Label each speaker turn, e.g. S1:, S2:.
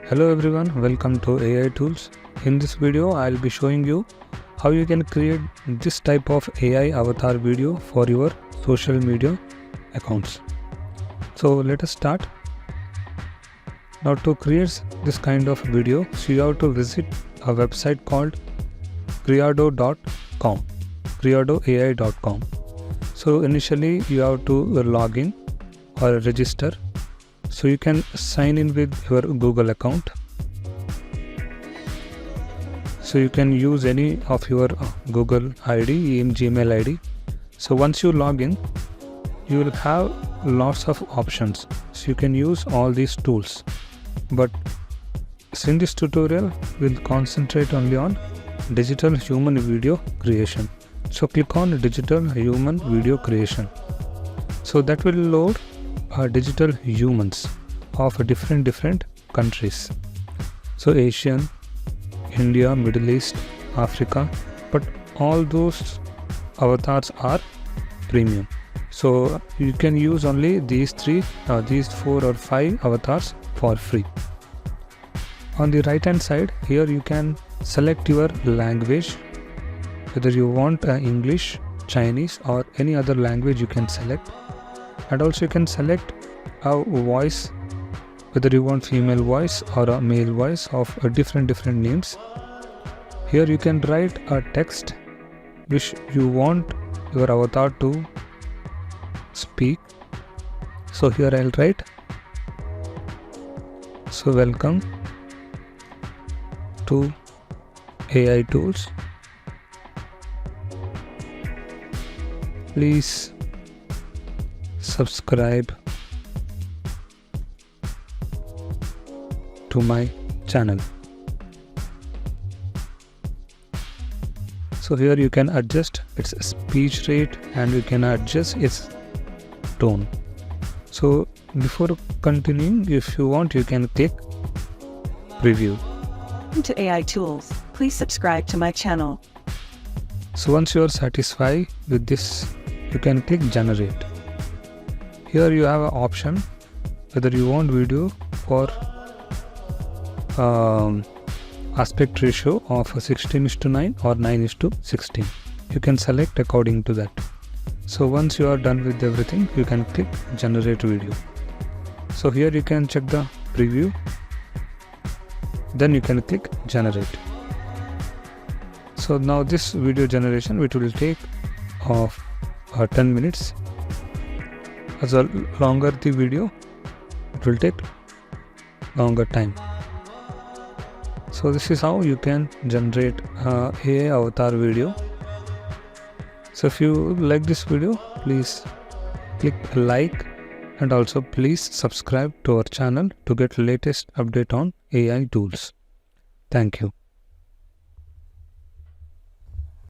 S1: Hello everyone, welcome to AI Tools. In this video, I'll be showing you how you can create this type of AI avatar video for your social media accounts. So let us start. Now to create this kind of video, so you have to visit a website called creado.com, creadoai.com. So initially you have to log in or register. So you can sign in with your Google account. So you can use any of your Google ID in Gmail ID. So once you log in, you will have lots of options. So you can use all these tools. But in this tutorial, we'll concentrate only on digital human video creation. So click on digital human video creation. So that will load digital humans of different countries. So Asian, India, Middle East, Africa, but all those avatars are premium. So you can use only these 4 or 5 avatars for free. On the right hand side, here you can select your language, whether you want English, Chinese or any other language you can select. And also you can select a voice, whether you want female voice or a male voice of different names. Here you can write a text which you want your avatar to speak. So here I'll write, so welcome to AI Tools. Please subscribe to my channel. So here you can adjust its speech rate and you can adjust its tone. So before continuing, if you want, you can click preview.
S2: Welcome to AI Tools. Please subscribe to my channel.
S1: So once you are satisfied with this, you can click generate. Here you have an option whether you want video for aspect ratio of 16:9 or 9:16. You can select according to that. So once you are done with everything, you can click generate video. So here you can check the preview. Then you can click generate. So now this video generation, which will take 10 minutes. As a longer the video, it will take longer time. So this is how you can generate AI avatar video. So if you like this video, please click like and also please subscribe to our channel to get latest update on AI tools. Thank you.